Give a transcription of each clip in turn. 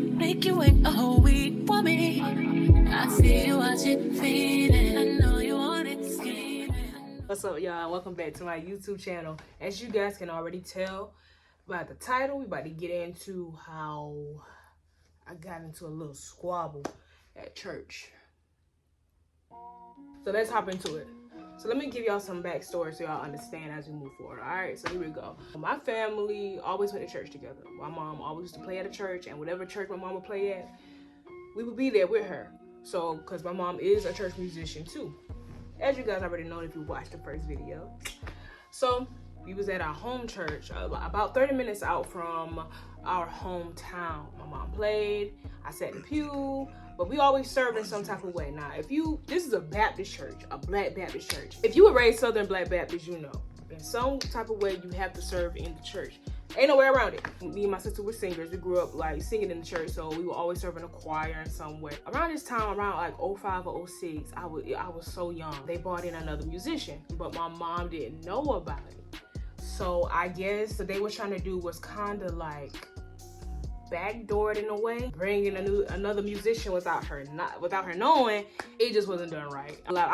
Make you wait a whole week for me. I see you watching, feeling. I know you want it, scheming. What's up, y'all? Welcome back to my YouTube channel. As you guys can already tell by the title, we about to get into how I got into a little squabble at church. So let's hop into it. So let me give y'all some backstory so y'all understand as we move forward. All right, so here we go. My family always went to church together. My mom always used to play at a church, and whatever church my mom would play at, we would be there with her. So, because my mom is a church musician too, as you guys already know if you watched the first video. So we was at our home church, about 30 minutes out from our hometown. My mom played, I sat in the pew, but we always served in some type of way. Now, this is a Baptist church, a Black Baptist church. If you were raised Southern Black Baptist, you know, in some type of way you have to serve in the church. Ain't no way around it. Me and my sister were singers. We grew up like singing in the church, so we were always serving a choir in some way. Around this time, around like 05 or 06, I was so young. They brought in another musician, but my mom didn't know about it. So I guess what they were trying to do was kind of like backdoored in a way, bringing another musician without her knowing. It just wasn't done right. Like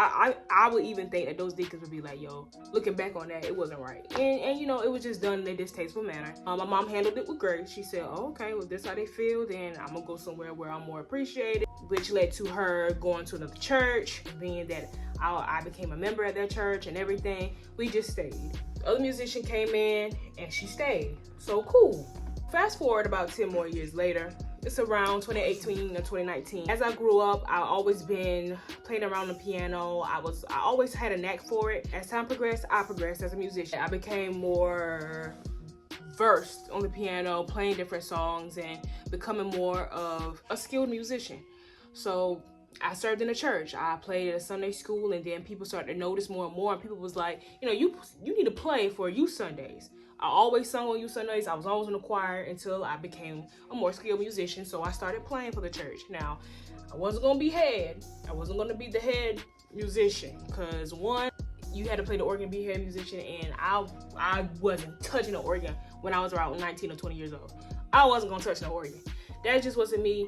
I would even think that those deacons would be like, yo, looking back on that, it wasn't right, and you know, it was just done in a distasteful manner. My mom handled it with grace. She said, oh, okay, well, this how they feel, then I'm gonna go somewhere where I'm more appreciated, which led to her going to another church. Being that I became a member at that church and everything, we just stayed. The other musician came in and she stayed. So cool. Fast forward about 10 more years later, it's around 2018 or 2019. As I grew up, I always been playing around the piano. I always had a knack for it. As time progressed, I progressed as a musician. I became more versed on the piano, playing different songs and becoming more of a skilled musician. So I served in a church. I played at a Sunday school, and then people started to notice more and more. And people was like, you know, you need to play for youth Sundays. I always sung on youth Sundays. I was always in the choir until I became a more skilled musician. So I started playing for the church. Now, I wasn't gonna be head. I wasn't gonna be the head musician because one, you had to play the organ, be a head musician, and I wasn't touching the organ when I was around 19 or 20 years old. I wasn't gonna touch no organ. That just wasn't me.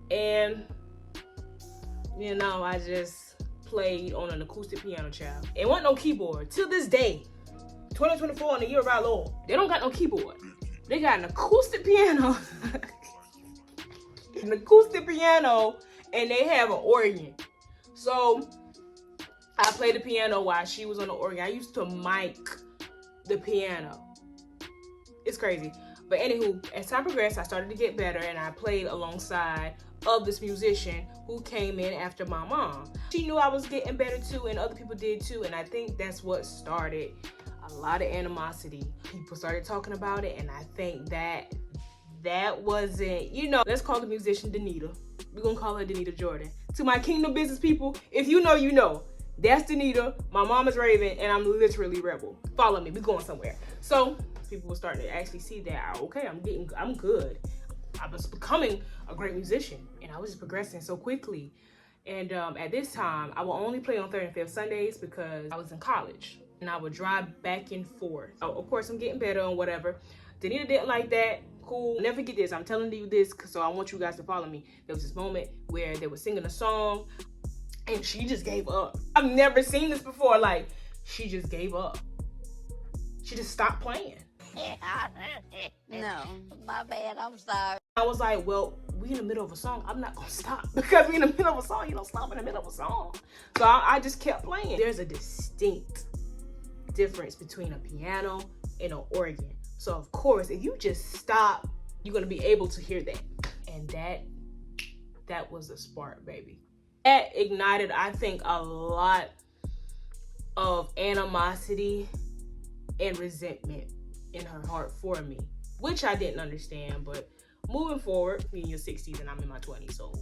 And you know, I just played on an acoustic piano, child. It wasn't no keyboard. Till this day, 2024 in the year of our Lord, they don't got no keyboard. They got an acoustic piano. An acoustic piano, and they have an organ. So I played the piano while she was on the organ. I used to mic the piano. It's crazy. But anywho, as time progressed, I started to get better, and I played alongside of this musician who came in after my mom. She knew I was getting better too, and other people did too, and I think that's what started a lot of animosity. People started talking about it, and I think that wasn't, you know, let's call the musician Danita. We're gonna call her Danita Jordan. To my Kingdom business people, if you know, you know. That's Danita, my mom is Raven, and I'm literally Rebel. Follow me, we're going somewhere. So people were starting to actually see that, okay, I'm good. I was becoming a great musician, and I was just progressing so quickly. And at this time, I will only play on 3rd and 5th Sundays because I was in college, and I would drive back and forth. Oh, of course, I'm getting better and whatever. Danita didn't like that. Cool. Never forget this. I'm telling you this, so I want you guys to follow me. There was this moment where they were singing a song, and she just gave up. I've never seen this before. Like, she just gave up. She just stopped playing. No, my bad, I'm sorry. I was like, well, we in the middle of a song. I'm not gonna stop because we in the middle of a song. You don't stop in the middle of a song. So I just kept playing. There's a distinct difference between a piano and an organ. So of course, if you just stop, you're gonna be able to hear that. And that was the spark, baby. That ignited, I think, a lot of animosity and resentment in her heart for me, which I didn't understand. But moving forward, me in your 60s and I'm in my 20s, so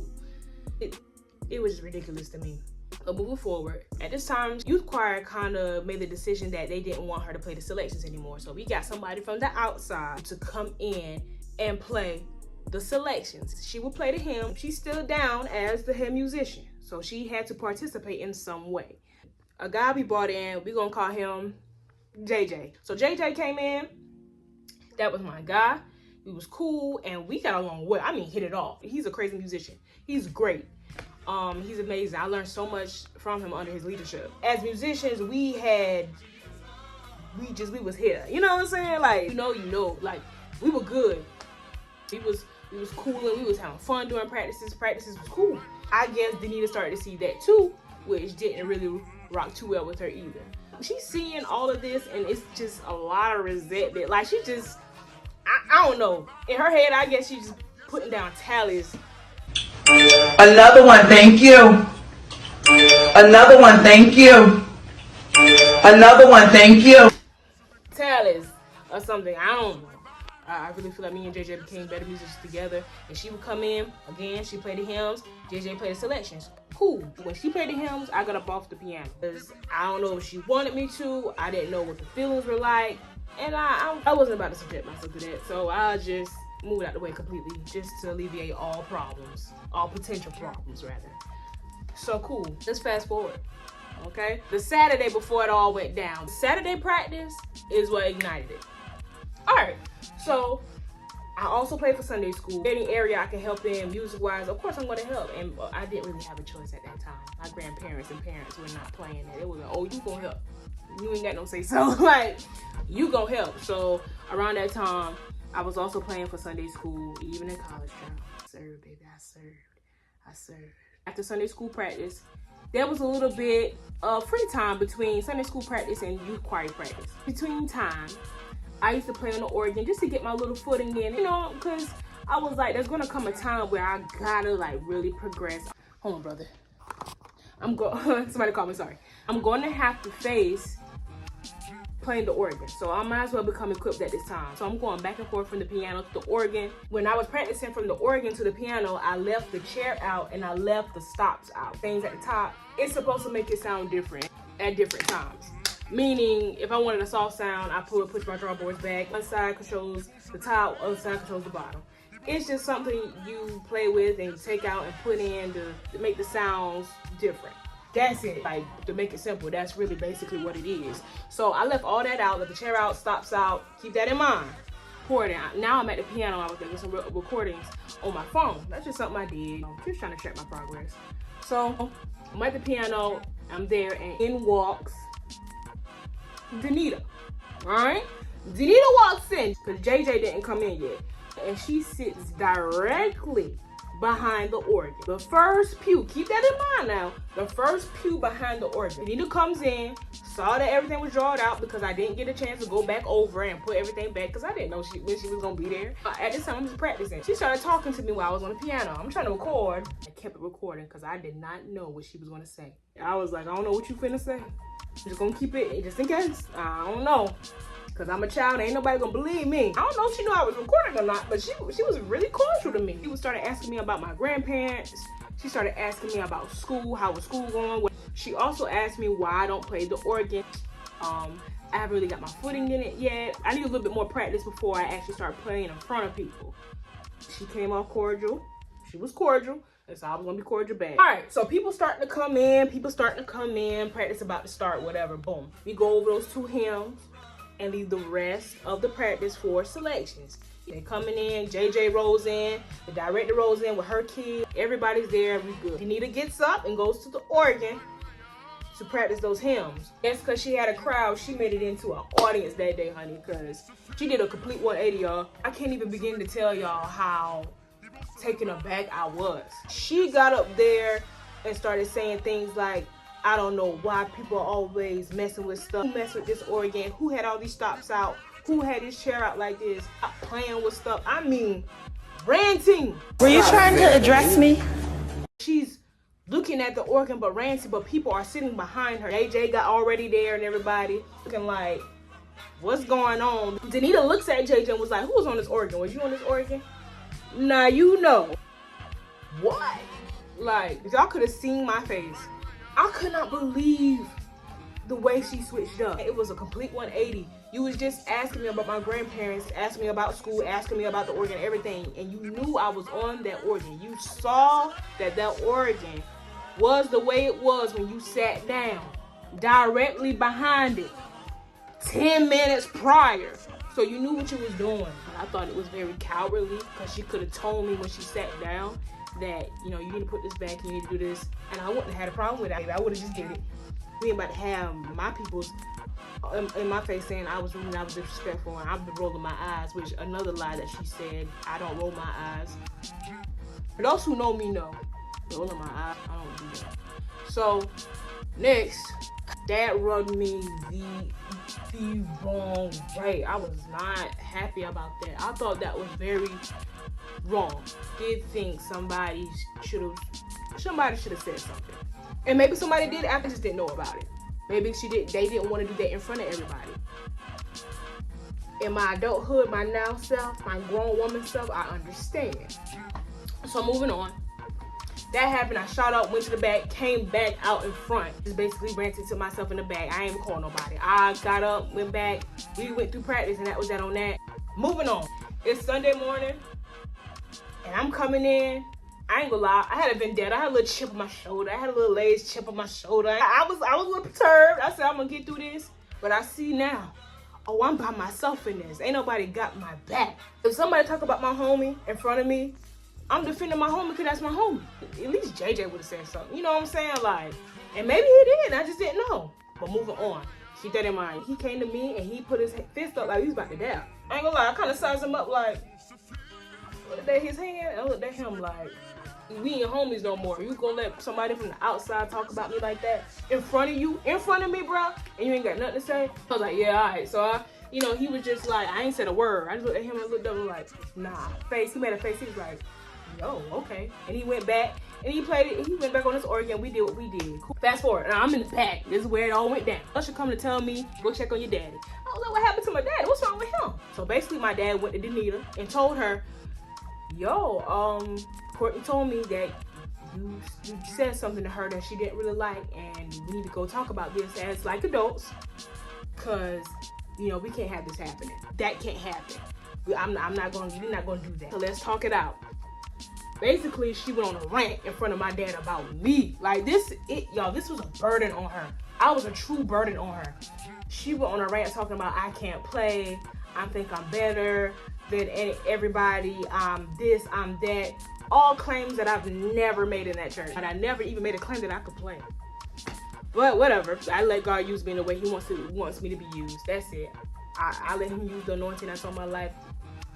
it was ridiculous to me. But moving forward, at this time, youth choir kind of made the decision that they didn't want her to play the selections anymore. So we got somebody from the outside to come in and play the selections. She would play the hymn. She's still down as the head musician, so she had to participate in some way. A guy we brought in, we're gonna call him JJ. So JJ came in. That was my guy. We was cool, and we got along well. I mean, hit it off. He's a crazy musician. He's great. He's amazing. I learned so much from him under his leadership. As musicians, we was here. You know what I'm saying? Like, you know, like, we were good. We was cool, and we was having fun during practices. Practices was cool. I guess Danita started to see that too, which didn't really rock too well with her either. She's seeing all of this, and it's just a lot of resentment. Like, she just, I don't know. In her head, I guess she's just putting down tallies. Another one, thank you. Another one, thank you. Another one, thank you. Tallies or something. I don't know. I really feel like me and JJ became better musicians together. And she would come in, again, she played the hymns, JJ played the selections. Cool. When she played the hymns, I got up off the piano. Because I don't know if she wanted me to. I didn't know what the feelings were like. And I wasn't about to subject myself to that. So I just moved out the way completely just to alleviate all problems. All potential problems, rather. So cool. Let's fast forward. Okay? The Saturday before it all went down. Saturday practice is what ignited it. Alright, so I also play for Sunday school. Any area I can help in music-wise, of course I'm going to help. And I didn't really have a choice at that time. My grandparents and parents were not playing that. It was like, oh, you gonna help. You ain't got no say so. Like, you gonna help. So around that time, I was also playing for Sunday school, even in college. I served, baby. I served. After Sunday school practice, there was a little bit of free time between Sunday school practice and youth choir practice. Between time, I used to play on the organ just to get my little footing in, you know, because I was like, there's gonna come a time where I gotta like really progress. Hold on, brother. Somebody call me, sorry. I'm going to have to face playing the organ. So I might as well become equipped at this time. So I'm going back and forth from the piano to the organ. When I was practicing from the organ to the piano, I left the chair out and I left the stops out. Things at the top, it's supposed to make it sound different at different times. Meaning, if I wanted a soft sound, I push my drawboards back. One side controls the top, other side controls the bottom. It's just something you play with and take out and put in to make the sounds different. That's it. Like, to make it simple, that's really basically what it is. So I left all that out, let the chair out, stops out. Keep that in mind. Recording. Now I'm at the piano. I was making some recordings on my phone. That's just something I did. I'm just trying to track my progress. So I'm at the piano. I'm there, and in walks Danita. Alright? Danita walks in because JJ didn't come in yet. And she sits directly behind the organ. The first pew, keep that in mind now. The first pew behind the organ. Danita comes in, saw that everything was drawn out because I didn't get a chance to go back over and put everything back because I didn't know when she was gonna be there. At this time, I'm just practicing. She started talking to me while I was on the piano. I'm trying to record. I kept it recording because I did not know what she was gonna say. I was like, I don't know what you finna say. I'm just gonna keep it just in case. I don't know. Cause I'm a child, ain't nobody gonna believe me. I don't know if she knew I was recording or not, but she was really cordial to me. She started asking me about my grandparents. She started asking me about school, how was school going. She also asked me why I don't play the organ. I haven't really got my footing in it yet. I need a little bit more practice before I actually start playing in front of people. She came off cordial. She was cordial. And so I was gonna be cordial back. All right, so people starting to come in. Practice about to start, whatever, boom. We go over those two hymns and leave the rest of the practice for selections. They coming in, JJ rolls in, the director rolls in with her kid, everybody's there, we good. Danita gets up and goes to the organ to practice those hymns. That's because she had a crowd, she made it into an audience that day, honey, because she did a complete 180, y'all. I can't even begin to tell y'all how taken aback I was. She got up there and started saying things like, I don't know why people are always messing with stuff. Who messed with this organ? Who had all these stops out? Who had this chair out like this? Playing with stuff. I mean, ranting. Were you trying to address me? She's looking at the organ but ranting, but people are sitting behind her. AJ got already there and everybody looking like, what's going on? Danita looks at JJ and was like, who was on this organ? Was you on this organ? Now you know. What? Like, y'all could have seen my face. I could not believe the way she switched up. It was a complete 180. You was just asking me about my grandparents, asking me about school, asking me about the organ, everything, and you knew I was on that organ. You saw that organ was the way it was when you sat down, directly behind it, 10 minutes prior. So you knew what you was doing. But I thought it was very cowardly because she could have told me when she sat down that, you know, you need to put this back, you need to do this. And I wouldn't have had a problem with it. I would have just did it. We ain't about to have my people's in my face saying I was rude and I was disrespectful and I've been rolling my eyes, which another lie that she said, I don't roll my eyes. For those who know me know, rolling my eyes, I don't do that. So, next, Dad rubbed me the wrong way. I was not happy about that. I thought that was very wrong. Did think somebody should have said something. And maybe somebody did, I just didn't know about it. Maybe they didn't want to do that in front of everybody. In my adulthood, my now self, my grown woman self, I understand. So moving on. That happened, I shot up, went to the back, came back out in front. Just basically ranted to myself in the back. I ain't even call nobody. I got up, went back, we went through practice, and that was that on that. Moving on. It's Sunday morning, and I'm coming in. I ain't gonna lie, I had a vendetta. I had a little chip on my shoulder. I had a little lace chip on my shoulder. I was a little perturbed. I said, I'm gonna get through this. But I see now, oh, I'm by myself in this. Ain't nobody got my back. If somebody talk about my homie in front of me, I'm defending my homie because that's my homie. At least JJ would have said something. You know what I'm saying? Like, and maybe he did, I just didn't know. But moving on, keep that in mind. He came to me and he put his fist up like he was about to die. I ain't gonna lie, I kind of sized him up like, looked at his hand and I looked at him like, we ain't homies no more. You gonna let somebody from the outside talk about me like that in front of you, in front of me, bro, and you ain't got nothing to say? I was like, yeah, all right. So you know, he was just like, I ain't said a word. I just looked at him and looked up and like, nah. Face. He made a face. He was like, yo, okay. And he went back and he played it. He went back on his organ. We did what we did. Cool. Fast forward. Now I'm in the back. This is where it all went down. Usher come to tell me, go check on your daddy. I was like, what happened to my daddy? What's wrong with him? So basically, my dad went to Danita and told her, yo, Courtney told me that you said something to her that she didn't really like, and we need to go talk about this as like adults, cause you know we can't have this happening. That can't happen. We're not gonna do that. So let's talk it out. Basically, she went on a rant in front of my dad about me. Like this was a burden on her. I was a true burden on her. She went on a rant talking about I can't play. I think I'm better than everybody. I'm this, I'm that. All claims that I've never made in that church. And I never even made a claim that I could play. But whatever. I let God use me in the way he wants me to be used. That's it. I let him use the anointing that's on my life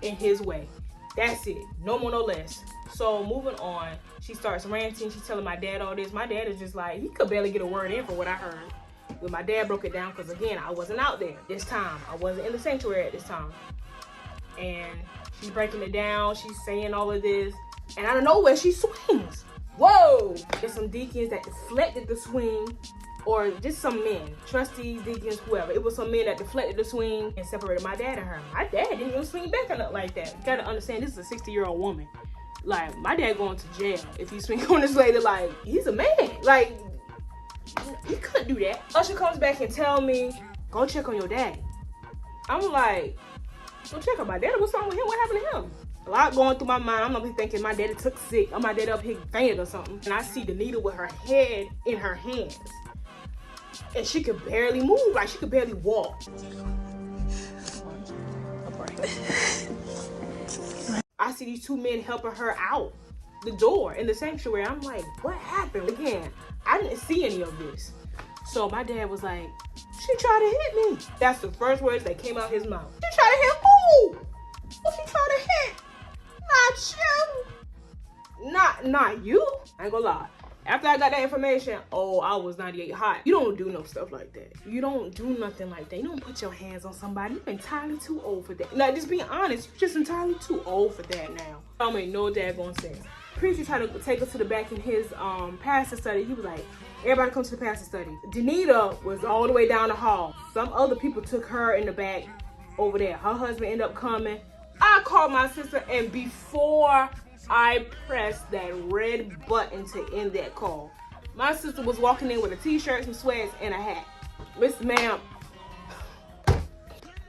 in his way. That's it. No more, no less. So moving on, she starts ranting. She's telling my dad all this. My dad is just like, he could barely get a word in for what I heard. But my dad broke it down because, again, I wasn't out there this time. I wasn't in the sanctuary at this time. And she's breaking it down. She's saying all of this. And out of nowhere, she swings. Whoa! There's some deacons that deflected the swing, or just some men, trustees, deacons, whoever. It was some men that deflected the swing and separated my dad and her. My dad didn't even swing back or nothing like that. You gotta understand, this is a 60-year-old woman. Like, my dad going to jail if he swing on this lady. Like, he's a man. Like, he couldn't do that. Usher comes back and tell me, go check on your dad. I'm like, go check on my dad? What's wrong with him? What happened to him? A lot going through my mind. I'm gonna be thinking my daddy took sick, or my daddy up here fainted or something. And I see Danita with her head in her hands. And she could barely move, like she could barely walk. I see these two men helping her out the door in the sanctuary. I'm like, what happened? Again, I didn't see any of this. So my dad was like, she tried to hit me. That's the first words that came out his mouth. She tried to hit who? Who she tried to hit? Not you. Not you. I ain't gonna lie. After I got that information, oh, I was 98 hot. You don't do no stuff like that. You don't do nothing like that. You don't put your hands on somebody. You're entirely too old for that. Like, just being honest, you're just entirely too old for that now. I don't make no daggone sense. Preacher tried to take us to the back in his pastor study. He was like, everybody come to the pastor study. Danita was all the way down the hall. Some other people took her in the back over there. Her husband ended up coming. I called my sister, and before I pressed that red button to end that call, my sister was walking in with a t-shirt, some sweats, and a hat. Miss Ma'am,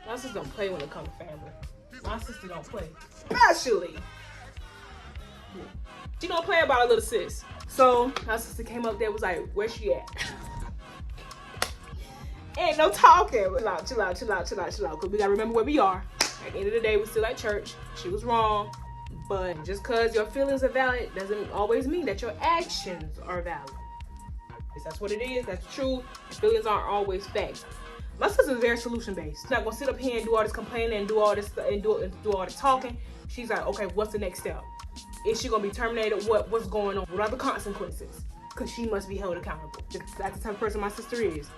my sister don't play when it comes to family. My sister don't play. Especially, she don't play about her little sis. So my sister came up there, was like, where she at? Ain't no talking. Chill out. Because we gotta remember where we are. At the end of the day, we're still at church. She was wrong. But just because your feelings are valid doesn't always mean that your actions are valid. That's what it is. That's true. Feelings aren't always facts. My sister's very solution-based. She's not gonna sit up here and do all this complaining and do all this and do all this talking. She's like, okay, what's the next step? Is she gonna be terminated? What's going on? What are the consequences? Because she must be held accountable. That's the type of person my sister is.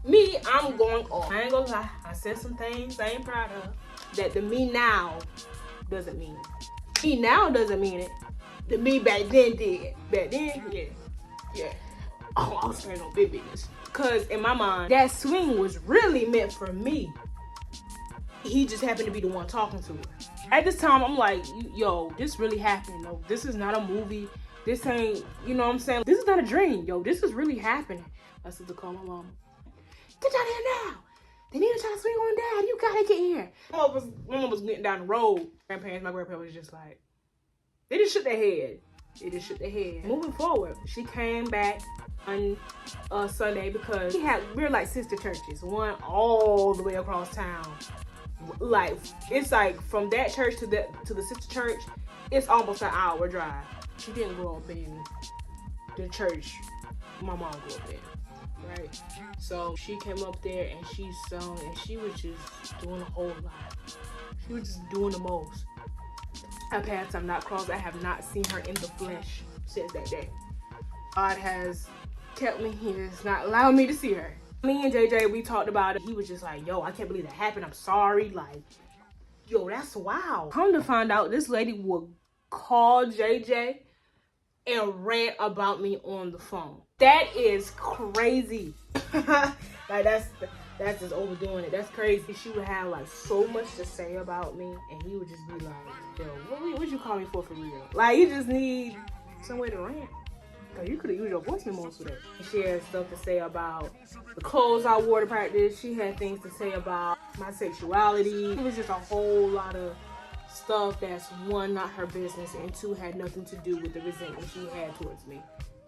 Me, I'm going off. I ain't gonna lie. I said some things I ain't proud of. That the me now doesn't mean it. Me now doesn't mean it. The me back then did. Back then, yeah. Oh, I was standing on big business. Because in my mind, that swing was really meant for me. He just happened to be the one talking to her. At this time, I'm like, yo, this really happened. No, this is not a movie. This ain't, you know what I'm saying? This is not a dream. Yo, this is really happening. I said to call my mom. Get down here now. They need to try to swing on dad. You gotta get here. My mom was getting down the road. My grandparents was just like, they just shook their head. Moving forward, she came back on Sunday because we're like sister churches. One all the way across town. Like, it's like from that church to the sister church, it's almost an hour drive. She didn't grow up in the church my mom grew up in, right? So she came up there and she sung and she was just doing a whole lot. She was just doing the most. I've had time not crossed. I have not seen her in the flesh since that day. God has kept me. He has not allowed me to see her. Me and JJ, we talked about it. He was just like, yo, I can't believe that happened. I'm sorry. Like, yo, that's wild. Come to find out, this lady would call JJ and rant about me on the phone. That is crazy. Like, that's just overdoing it. That's crazy. She would have like so much to say about me, and he would just be like, yo, what you call me for real? Like, you just need some way to rant. Cause you could have used your voice memos for that. She had stuff to say about the clothes I wore to practice. She had things to say about my sexuality. It was just a whole lot of stuff that's, one, not her business, and two, had nothing to do with the resentment she had towards me.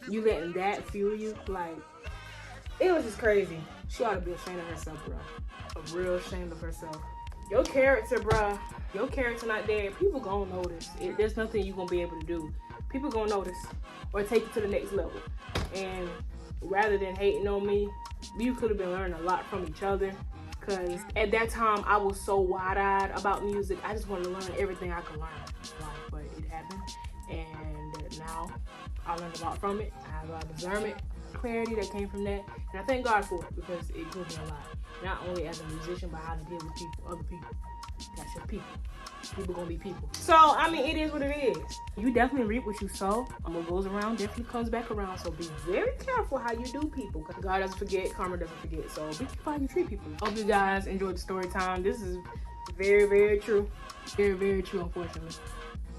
You letting that fuel you? Like, it was just crazy. She ought to be ashamed of herself, bro. A real ashamed of herself. Your character, bro. Your character not there. People gonna notice. There's nothing you gonna be able to do. People gonna notice or take it to the next level. And rather than hating on me, you could have been learning a lot from each other. Because at that time, I was so wide-eyed about music. I just wanted to learn everything I could learn. But it happened. And now I learned a lot from it. I have a lot of discernment, clarity that came from that. And I thank God for it because it grew me a lot. Not only as a musician, but how to deal with people, other people. That's your people. People gonna be people. So, I mean, it is what it is. You definitely reap what you sow. What goes around definitely comes back around. So be very careful how you do people. Because God doesn't forget, karma doesn't forget. So be careful how you treat people. Hope you guys enjoyed the story time. This is very, very true. Very, very true, unfortunately.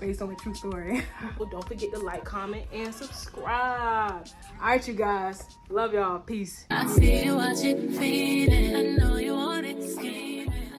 Based on a true story. Well, don't forget to like, comment, and subscribe. All right, you guys. Love y'all. Peace. I see you watching, feeding. I know you